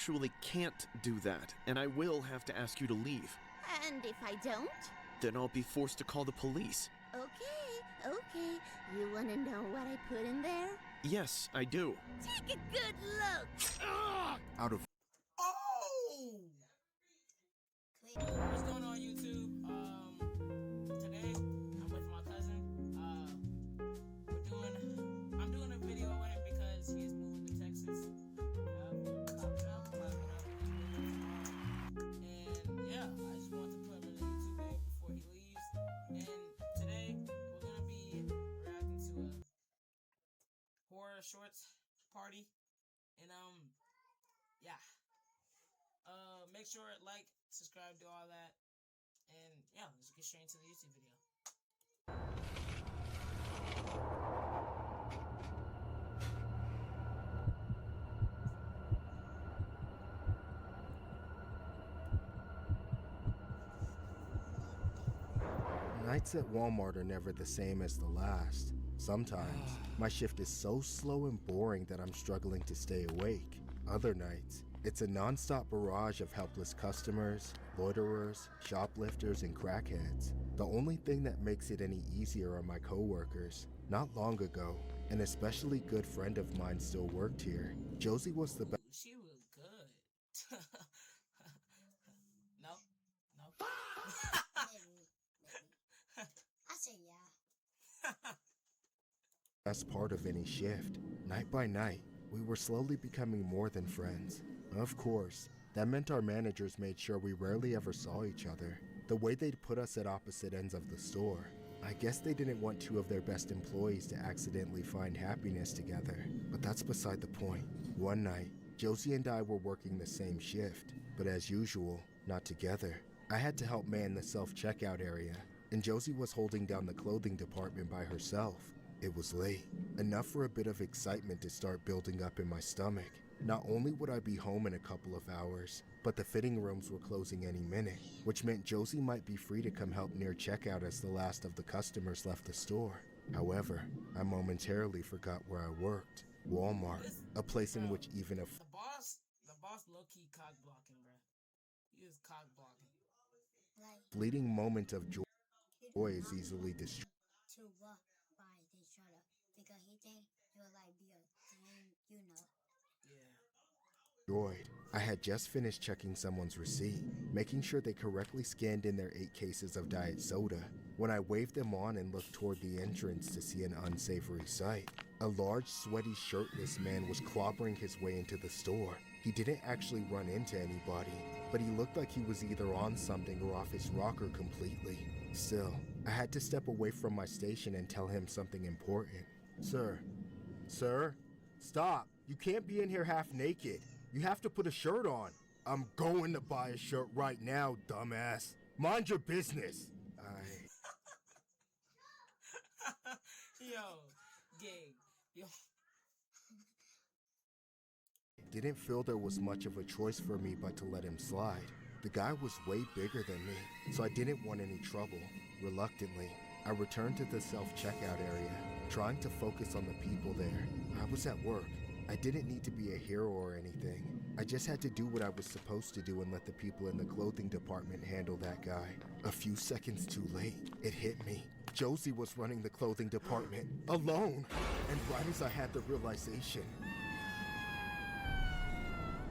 actually can't do that, and I will have to ask you to leave. And if I don't? Then I'll be forced to call the police. Okay, okay. You wanna know what I put in there? Yes, I do. Take a good look! Out of... Oh! What's going on, YouTube? Today I'm with my cousin. I'm doing a video with him because he is moving to Texas. Clap it up. And yeah, I just wanted to put him in a YouTube video before he leaves. And today we're gonna be reacting to a horror shorts party. And yeah. Make sure like, subscribe, do all that, and yeah, let's get straight into the YouTube video. Nights at Walmart are never the same as the last. Sometimes, my shift is so slow and boring that I'm struggling to stay awake. Other nights, it's a non-stop barrage of helpless customers, loiterers, shoplifters, and crackheads. The only thing that makes it any easier are my coworkers. Not long ago, an especially good friend of mine still worked here. Josie was the best. She was good. No? No? I say yeah. Best part of any shift. Night by night, we were slowly becoming more than friends. Of course, that meant our managers made sure we rarely ever saw each other. The way they'd put us at opposite ends of the store, I guess they didn't want two of their best employees to accidentally find happiness together. But that's beside the point. One night, Josie and I were working the same shift, but as usual, not together. I had to help man the self-checkout area, and Josie was holding down the clothing department by herself. It was late, enough for a bit of excitement to start building up in my stomach. Not only would I be home in a couple of hours, but the fitting rooms were closing any minute, which meant Josie might be free to come help near checkout as the last of the customers left the store. However, I momentarily forgot where I worked. Walmart, a place in which even a The boss low-key cock blocking, bro. He is cock blocking. Like fleeting moment of joy is easily destroyed. to walk by each other because he think you'll like be a thing, you know. Yeah. I had just finished checking someone's receipt, making sure they correctly scanned in their 8 cases of diet soda, when I waved them on and looked toward the entrance to see an unsavory sight. A large, sweaty, shirtless man was clobbering his way into the store. He didn't actually run into anybody, but he looked like he was either on something or off his rocker completely. Still, I had to step away from my station and tell him something important. Sir, stop. You can't be in here half naked. You have to put a shirt on. I'm going to buy a shirt right now, dumbass. Mind your business. Yo, gang. Yo. Didn't feel there was much of a choice for me but to let him slide. The guy was way bigger than me, so I didn't want any trouble. Reluctantly, I returned to the self-checkout area, trying to focus on the people there. I was at work. I didn't need to be a hero or anything. I just had to do what I was supposed to do and let the people in the clothing department handle that guy. A few seconds too late, it hit me. Josie was running the clothing department, alone. And right as I had the realization,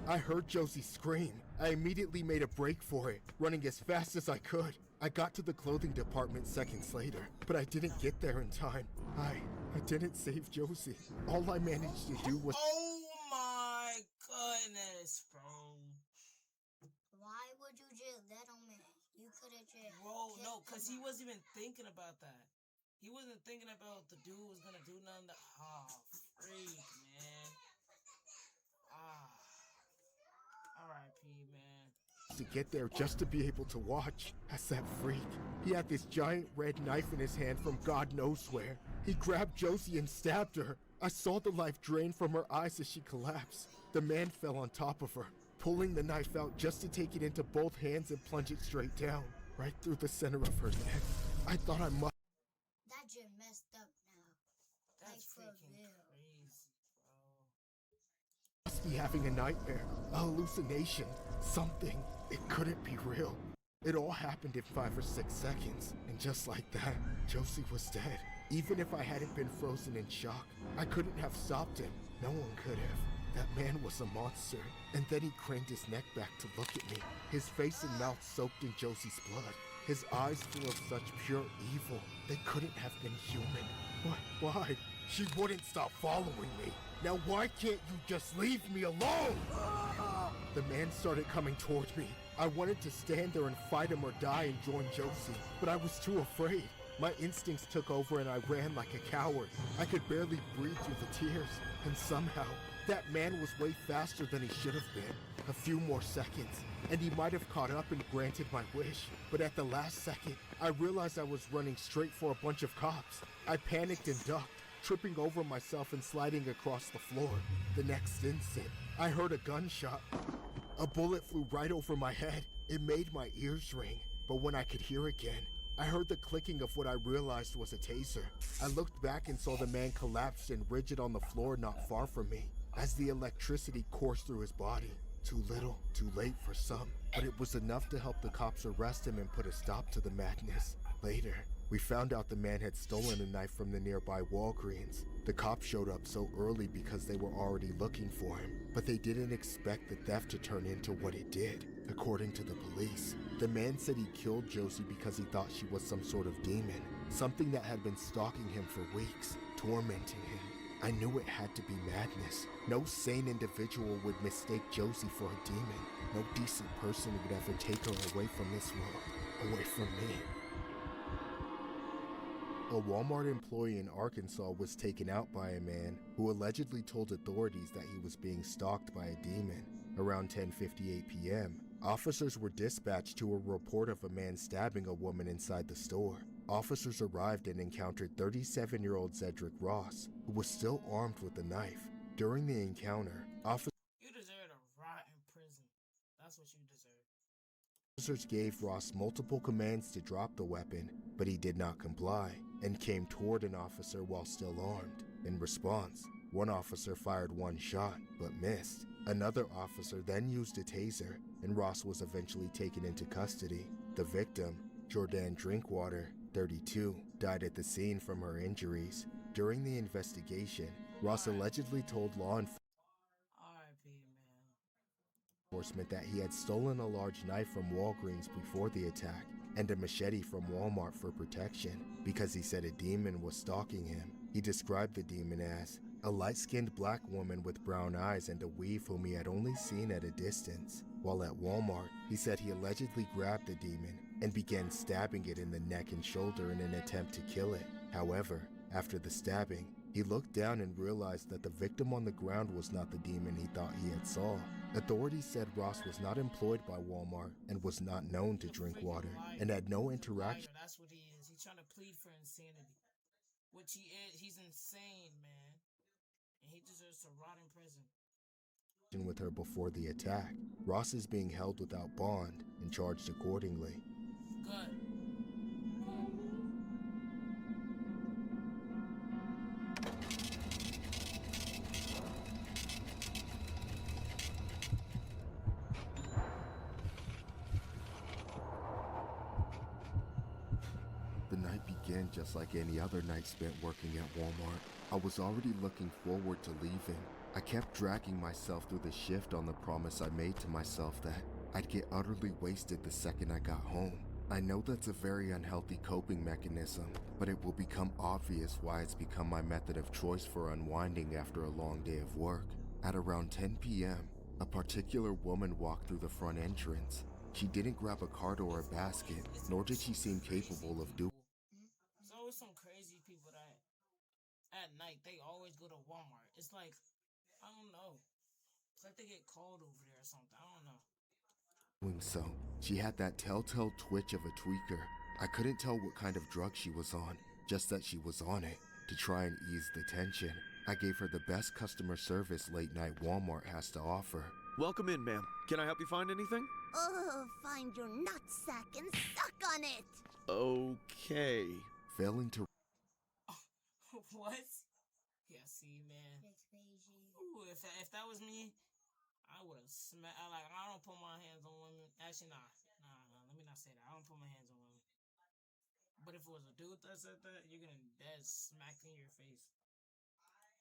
I heard Josie scream. I immediately made a break for it, running as fast as I could. I got to the clothing department seconds later, but I didn't get there in time. I didn't save Josie. All I managed to do was— Oh my goodness, bro. Why would you just let him in? You could have just Bro, no, kicked because him he out. wasn't even thinking about that. He wasn't thinking about the dude was gonna do nothing. Oh, freak, man. R.I.P., man. to get there just to be able to watch as that freak. He had this giant red knife in his hand from God knows where. He grabbed Josie and stabbed her. I saw the life drain from her eyes as she collapsed. The man fell on top of her, pulling the knife out just to take it into both hands and plunge it straight down, right through the center of her neck. I thought I must— That just messed up now. That's Like, for freaking real. crazy, bro. must be having a nightmare, a hallucination, something. It couldn't be real. It all happened in 5 or 6 seconds, and just like that, Josie was dead. Even if I hadn't been frozen in shock, I couldn't have stopped him. No one could have. That man was a monster. And then he craned his neck back to look at me, his face and mouth soaked in Josie's blood, his eyes full of such pure evil. They couldn't have been human. Why? She wouldn't stop following me. Now why can't you just leave me alone? The man started coming towards me. I wanted to stand there and fight him or die and join Josie, but I was too afraid. My instincts took over and I ran like a coward. I could barely breathe through the tears, and somehow, that man was way faster than he should have been. A few more seconds, and he might have caught up and granted my wish. But at the last second, I realized I was running straight for a bunch of cops. I panicked and ducked, tripping over myself and sliding across the floor. The next instant, I heard a gunshot. A bullet flew right over my head. It made my ears ring, but when I could hear again, I heard the clicking of what I realized was a taser. I looked back and saw the man collapsed and rigid on the floor not far from me, as the electricity coursed through his body. Too little, too late for some, but it was enough to help the cops arrest him and put a stop to the madness. Later, we found out the man had stolen a knife from the nearby Walgreens. The cops showed up so early because they were already looking for him, but they didn't expect the theft to turn into what it did. According to the police, the man said he killed Josie because he thought she was some sort of demon, something that had been stalking him for weeks, tormenting him. I knew it had to be madness. No sane individual would mistake Josie for a demon. No decent person would ever take her away from this world, away from me. A Walmart employee in Arkansas was taken out by a man who allegedly told authorities that he was being stalked by a demon. Around 10:58 p.m., officers were dispatched to a report of a man stabbing a woman inside the store. Officers arrived and encountered 37-year-old Cedric Ross, who was still armed with a knife. During the encounter, You deserve to rot in prison. That's what you deserve. officers gave Ross multiple commands to drop the weapon, but he did not comply and came toward an officer while still armed. In response, one officer fired one shot, but missed. Another officer then used a taser, and Ross was eventually taken into custody. The victim, Jordan Drinkwater, 32, died at the scene from her injuries. During the investigation, Ross allegedly told law R.I.P. man. enforcement that he had stolen a large knife from Walgreens before the attack and a machete from Walmart for protection because he said a demon was stalking him. He described the demon as a light-skinned black woman with brown eyes and a weave whom he had only seen at a distance. While at Walmart, he said he allegedly grabbed the demon and began stabbing it in the neck and shoulder in an attempt to kill it. However, after the stabbing, he looked down and realized that the victim on the ground was not the demon he thought he had saw. Authorities said Ross was not employed by Walmart and was not known to Drinkwater and had no interaction. That's what he is. He's trying to plead for insanity. Which he is. He's insane, man. And he deserves to rot in prison. With her before the attack. Ross is being held without bond and charged accordingly. Good. The night began just like any other night spent working at Walmart. I was already looking forward to leaving. I kept dragging myself through the shift on the promise I made to myself that I'd get utterly wasted the second I got home. I know that's a very unhealthy coping mechanism, but it will become obvious why it's become my method of choice for unwinding after a long day of work. At around 10 p.m., a particular woman walked through the front entrance. She didn't grab a cart or a basket, nor did she seem capable of doing. There's always some crazy people that at night they always go to Walmart. It's like, I don't know. It's like they get called over there or something. I don't know. Doing so, she had that telltale twitch of a tweaker. I couldn't tell what kind of drug she was on, just that she was on it. To try and ease the tension, I gave her the best customer service late night Walmart has to offer. Welcome in, ma'am. Can I help you find anything? Oh, find your nutsack and suck on it! Okay. Failing to What? Yeah, see, man. That's crazy. Ooh, if that was me, I would have smacked. I don't put my hands on women. Actually, nah. Let me not say that. I don't put my hands on women. But if it was a dude that said that, you're gonna dead smack in your face.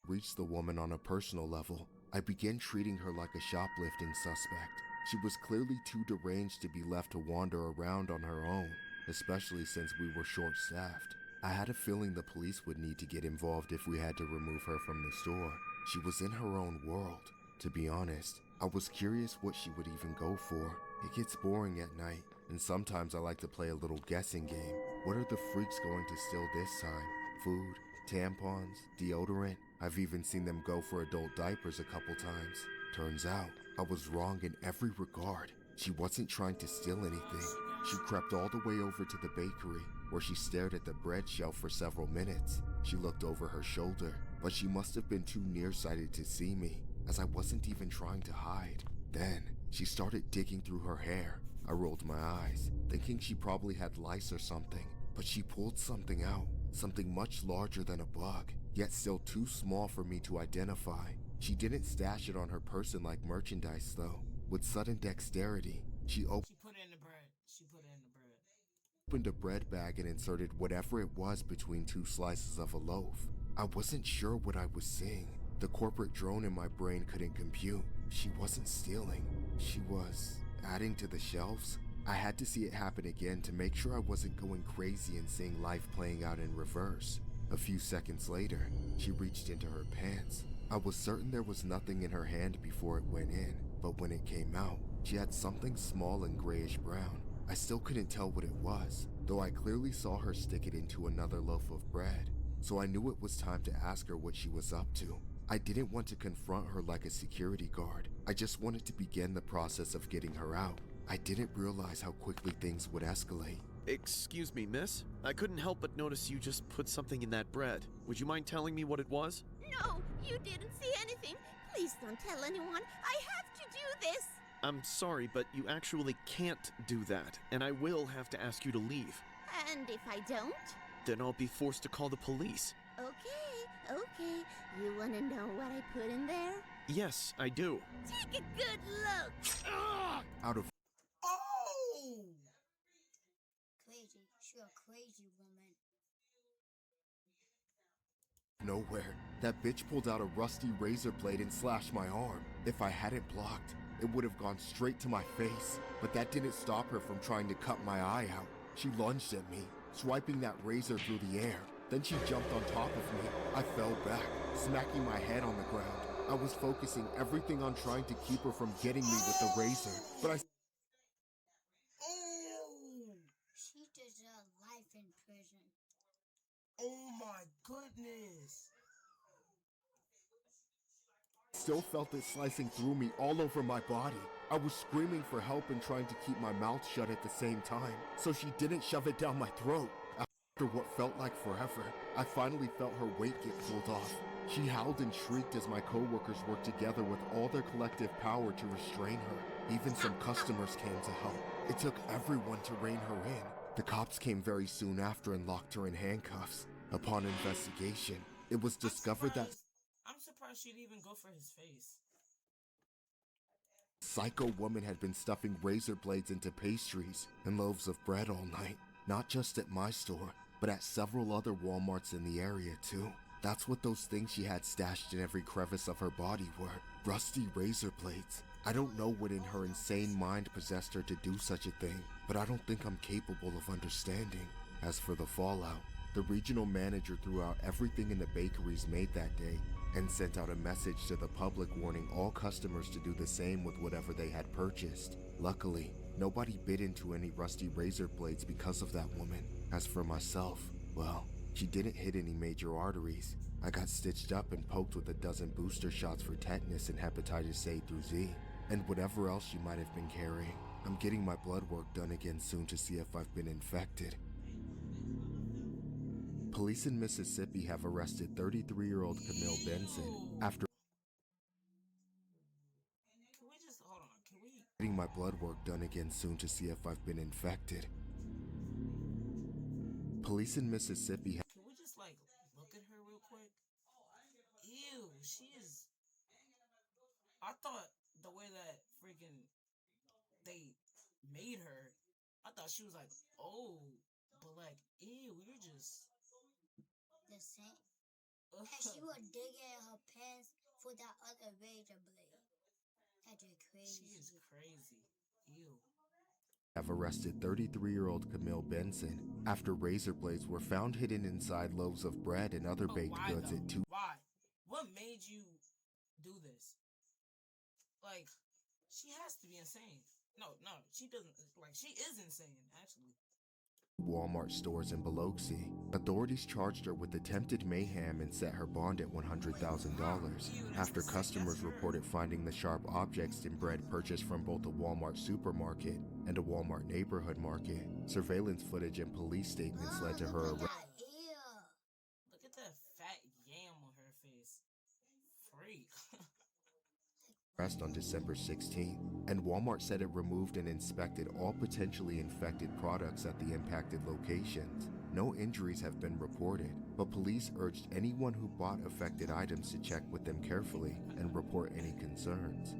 Reached the woman on a personal level, I began treating her like a shoplifting suspect. She was clearly too deranged to be left to wander around on her own, especially since we were short-staffed. I had a feeling the police would need to get involved if we had to remove her from the store. She was in her own world. To be honest, I was curious what she would even go for. It gets boring at night, and sometimes I like to play a little guessing game. What are the freaks going to steal this time? Food? Tampons? Deodorant? I've even seen them go for adult diapers a couple times. Turns out, I was wrong in every regard. She wasn't trying to steal anything. She crept all the way over to the bakery, where she stared at the bread shelf for several minutes. She looked over her shoulder, but she must have been too nearsighted to see me, as I wasn't even trying to hide. Then, she started digging through her hair. I rolled my eyes, thinking she probably had lice or something, but she pulled something out, something much larger than a bug, yet still too small for me to identify. She didn't stash it on her person like merchandise though. With sudden dexterity, she put it in the bread. She put it in the bread. Opened a bread bag and inserted whatever it was between two slices of a loaf. I wasn't sure what I was seeing. The corporate drone in my brain couldn't compute. She wasn't stealing. She was adding to the shelves. I had to see it happen again to make sure I wasn't going crazy and seeing life playing out in reverse. A few seconds later, she reached into her pants. I was certain there was nothing in her hand before it went in, but when it came out, she had something small and grayish brown. I still couldn't tell what it was, though I clearly saw her stick it into another loaf of bread, so I knew it was time to ask her what she was up to. I didn't want to confront her like a security guard. I just wanted to begin the process of getting her out. I didn't realize how quickly things would escalate. Excuse me, miss? I couldn't help but notice you just put something in that bread. Would you mind telling me what it was? No, you didn't see anything. Please don't tell anyone. I have to do this. I'm sorry, but you actually can't do that, and I will have to ask you to leave. And if I don't? Then I'll be forced to call the police. Okay. You want to know what I put in there? Yes, I do. Take a good look. Out of Oh! Crazy. She a crazy woman. nowhere, that bitch pulled out a rusty razor blade and slashed my arm. If I hadn't blocked, it would have gone straight to my face, but that didn't stop her from trying to cut my eye out. She lunged at me, swiping that razor through the air. Then she jumped on top of me. I fell back, smacking my head on the ground. I was focusing everything on trying to keep her from getting me with the razor, but I She deserves life in prison. Oh my goodness. still felt it slicing through me all over my body. I was screaming for help and trying to keep my mouth shut at the same time, so she didn't shove it down my throat. After what felt like forever, I finally felt her weight get pulled off. She howled and shrieked as my coworkers worked together with all their collective power to restrain her. Even some customers came to help. It took everyone to rein her in. The cops came very soon after and locked her in handcuffs. Upon investigation, it was discovered that I'm surprised she'd even go for his face. psycho woman had been stuffing razor blades into pastries and loaves of bread all night. Not just at my store, but at several other Walmarts in the area too. That's what those things she had stashed in every crevice of her body were. Rusty razor blades. I don't know what in her insane mind possessed her to do such a thing, but I don't think I'm capable of understanding. As for the fallout, the regional manager threw out everything in the bakeries made that day and sent out a message to the public warning all customers to do the same with whatever they had purchased. Luckily, nobody bit into any rusty razor blades because of that woman. As for myself, well, she didn't hit any major arteries. I got stitched up and poked with a dozen booster shots for tetanus and hepatitis A through Z, and whatever else she might have been carrying. I'm getting my blood work done again soon to see if I've been infected. Police in Mississippi have arrested 33-year-old Camille Benson after Can we just hold on? Can we? getting my blood work done again soon to see if I've been infected. Police in Mississippi have Can we just like look at her real quick? Ew, she is. I thought the way that made her. I thought she was like, oh, but like, ew, you're just the same. ugh. And she was digging in her pants for that other razor blade. That's just crazy. She is crazy. Ew. Have arrested 33-year-old Camille Benson after razor blades were found hidden inside loaves of bread and other But baked why goods though? at two. Why? What made you do this? Like, she has to be insane. No, she doesn't. Like, she is insane, actually. Walmart stores in Biloxi. Authorities charged her with attempted mayhem and set her bond at $100,000 after customers reported finding the sharp objects in bread purchased from both a Walmart supermarket and a Walmart neighborhood market. Surveillance footage and police statements led to her Look at arrest. that ear. Look at that fat yam on her face. Freak. On December 16th, and Walmart said it removed and inspected all potentially infected products at the impacted locations. No injuries have been reported, but police urged anyone who bought affected items to check with them carefully and report any concerns.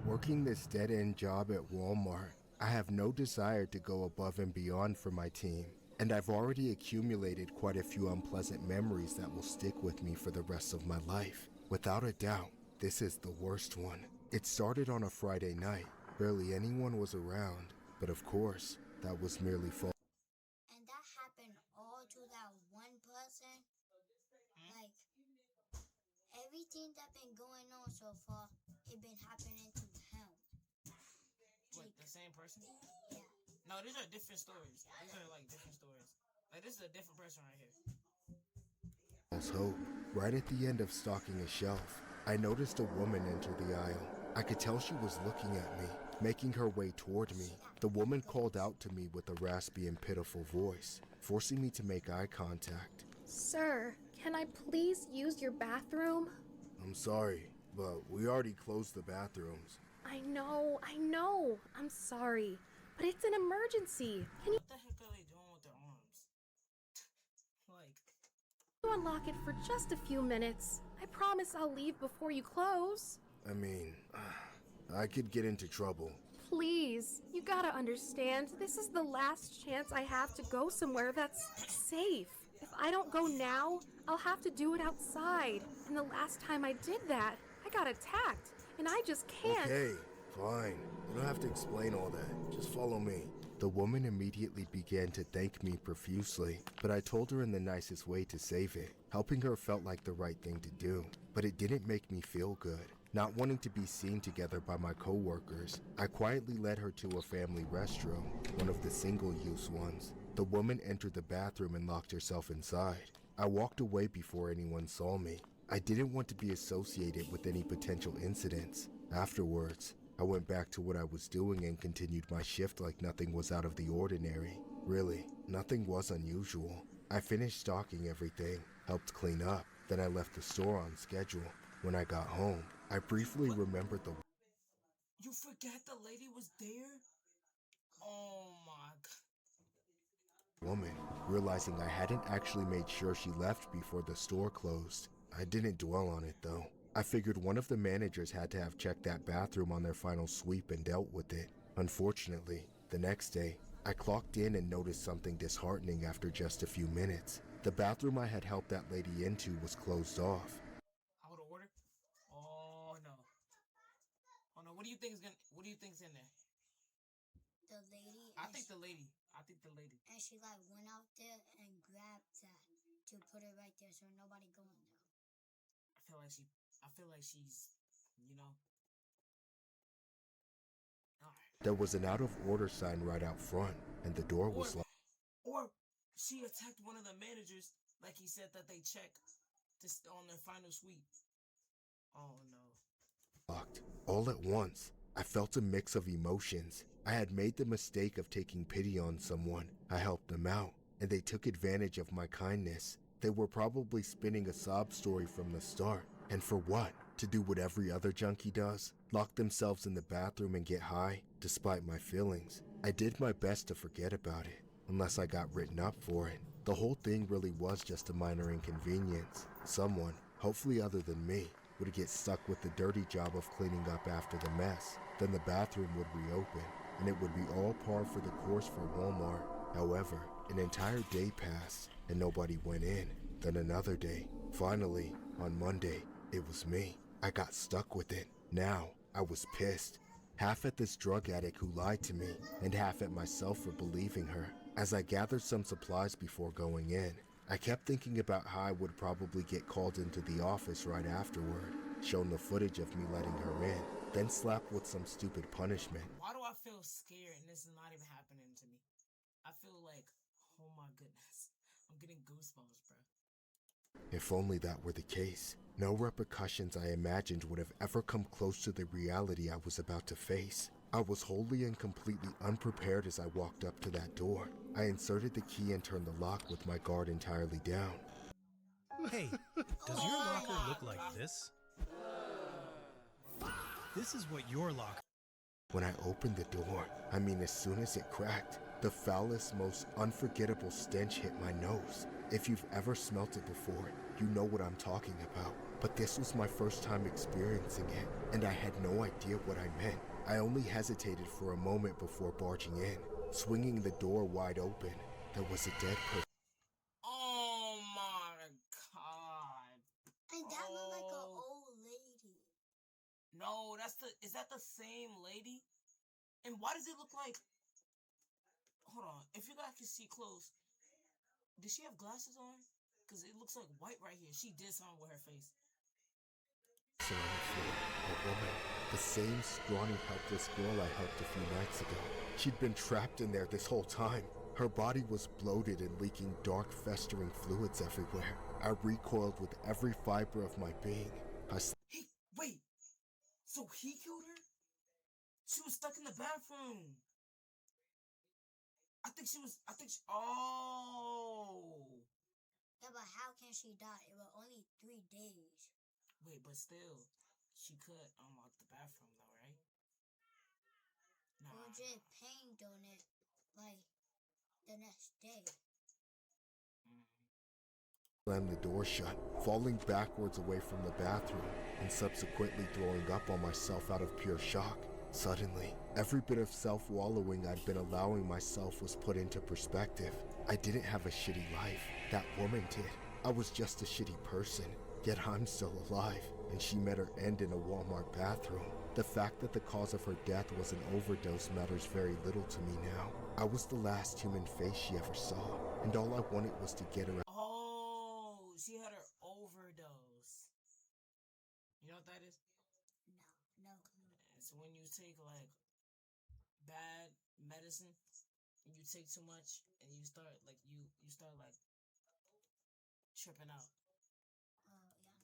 Working this dead-end job at Walmart, I have no desire to go above and beyond for my team, and I've already accumulated quite a few unpleasant memories that will stick with me for the rest of my life. Without a doubt, this is the worst one. It started on a Friday night. Barely anyone was around, but of course, that was merely false. And that happened all to that one person. Like, everything that been going on so far, it been happening to him. What, the same person? Yeah. No, these are different stories. These are like different stories. Like, this is a different person right here. False hope. Right at the end of stocking a shelf, I noticed a woman enter the aisle. I could tell she was looking at me, making her way toward me. The woman called out to me with a raspy and pitiful voice, forcing me to make eye contact. Sir, can I please use your bathroom? I'm sorry, but we already closed the bathrooms. I know. I'm sorry, but it's an emergency. Can What the heck are they doing with their arms? Like, you unlock it for just a few minutes? I promise I'll leave before you close. I mean, I could get into trouble. Please, you gotta understand, this is the last chance I have to go somewhere that's safe. If I don't go now, I'll have to do it outside. And the last time I did that, I got attacked, and I just can't. Okay, fine. You don't have to explain all that. Just follow me. The woman immediately began to thank me profusely, but I told her in the nicest way to save it. Helping her felt like the right thing to do, but it didn't make me feel good. Not wanting to be seen together by my co-workers, I quietly led her to a family restroom, one of the single-use ones. The woman entered the bathroom and locked herself inside. I walked away before anyone saw me. I didn't want to be associated with any potential incidents. Afterwards, I went back to what I was doing and continued my shift like nothing was out of the ordinary. Really, nothing was unusual. I finished stocking everything, helped clean up, then I left the store on schedule. When I got home, I briefly remembered the you forgot the lady was there? Oh my god. woman, realizing I hadn't actually made sure she left before the store closed. I didn't dwell on it though. I figured one of the managers had to have checked that bathroom on their final sweep and dealt with it. Unfortunately, the next day, I clocked in and noticed something disheartening after just a few minutes. The bathroom I had helped that lady into was closed off. Out of order? Oh no. Oh no, what do you think is in there? The lady. I think the lady. And she like went out there and grabbed that to put it right there so nobody go in there. I feel like she's, you know. Alright. There was an out of order sign right out front, and the door was locked. Or she attacked one of the managers, like he said that they checked on their final sweep. Oh no. Locked. All at once, I felt a mix of emotions. I had made the mistake of taking pity on someone. I helped them out, and they took advantage of my kindness. They were probably spinning a sob story from the start. And for what? To do what every other junkie does, lock themselves in the bathroom and get high, despite my feelings. I did my best to forget about it, unless I got written up for it. The whole thing really was just a minor inconvenience. Someone, hopefully other than me, would get stuck with the dirty job of cleaning up after the mess. Then the bathroom would reopen, and it would be all par for the course for Walmart. However, an entire day passed, and nobody went in. Then another day. Finally, on Monday, it was me. I got stuck with it. Now, I was pissed. Half at this drug addict who lied to me, and half at myself for believing her. As I gathered some supplies before going in, I kept thinking about how I would probably get called into the office right afterward, shown the footage of me letting her in, then slapped with some stupid punishment. Why do I feel scared and this is not even happening to me? I feel like, oh my goodness, I'm getting goosebumps, bro. If only that were the case. No repercussions I imagined would have ever come close to the reality I was about to face. I was wholly and completely unprepared as I walked up to that door. I inserted the key and turned the lock with my guard entirely down. Hey, does your locker look like this? This is what your locker... When I opened the door, I mean as soon as it cracked, the foulest, most unforgettable stench hit my nose. If you've ever smelt it before, you know what I'm talking about. But this was my first time experiencing it, and I had no idea what I meant. I only hesitated for a moment before barging in. Swinging the door wide open, there was a dead person. Oh my god. And that looked like an old lady. No, is that the same lady? And why does it look like, hold on, if you guys can see close, does she have glasses on? Because it looks like white right here. She did something with her face. On the floor, a woman, the same scrawny, helpless girl I helped a few nights ago. She'd been trapped in there this whole time. Her body was bloated and leaking dark, festering fluids everywhere. I recoiled with every fiber of my being. Hey, wait. So he killed her? She was stuck in the bathroom. Oh. Yeah, but how can she die? It was only 3 days. Wait, but still, she could unlock the bathroom though, right? It was just pain doing it, like, the next day. Slammed the door shut, falling backwards away from the bathroom, and subsequently throwing up on myself out of pure shock. Suddenly, every bit of self-wallowing I'd been allowing myself was put into perspective. I didn't have a shitty life. That woman did. I was just a shitty person. Yet I'm still alive, and she met her end in a Walmart bathroom. The fact that the cause of her death was an overdose matters very little to me now. I was the last human face she ever saw, and all I wanted was to get her out. Oh, she had her overdose. You know what that is? No. It's when you take like bad medicine and you take too much and you start like tripping out.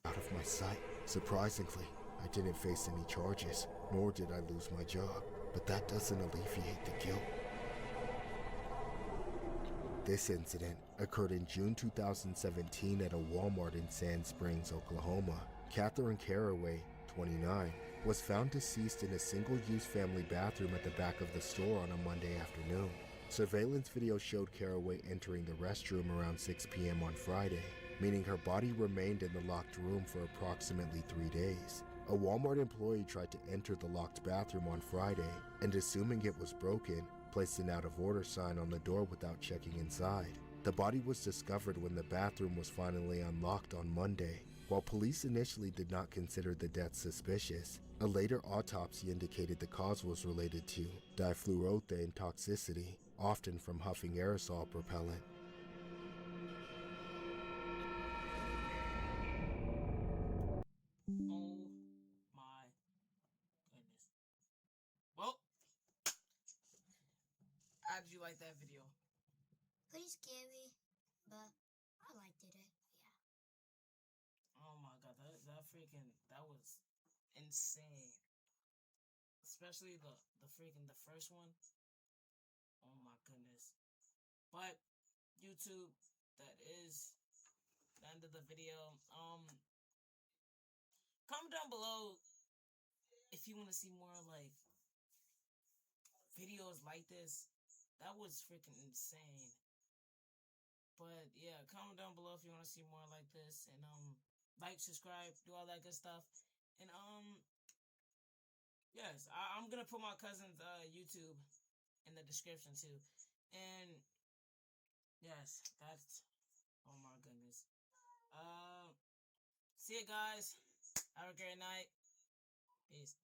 Out of my sight. Surprisingly, I didn't face any charges, nor did I lose my job, but that doesn't alleviate the guilt. This incident occurred in June 2017 at a Walmart in Sand Springs, Oklahoma. Catherine Caraway, 29, was found deceased in a single-use family bathroom at the back of the store on a Monday afternoon. Surveillance video showed Caraway entering the restroom around 6 p.m. on Friday, meaning her body remained in the locked room for approximately 3 days. A Walmart employee tried to enter the locked bathroom on Friday, and assuming it was broken, placed an out-of-order sign on the door without checking inside. The body was discovered when the bathroom was finally unlocked on Monday. While police initially did not consider the death suspicious, a later autopsy indicated the cause was related to difluoroethane toxicity, often from huffing aerosol propellant. Oh my goodness. Well, how did you like that video? Pretty scary, but I liked it. Yeah. Oh my god, that was insane. Especially the first one. Oh my goodness. But YouTube, that is the end of the video. comment down below if you want to see more like videos like this. That was freaking insane. But yeah, comment down below if you want to see more like this, and like, subscribe, do all that good stuff. And yes, I'm gonna put my cousin's YouTube in the description too. And yes, that's, oh my goodness. See you guys. Have a great night. Peace.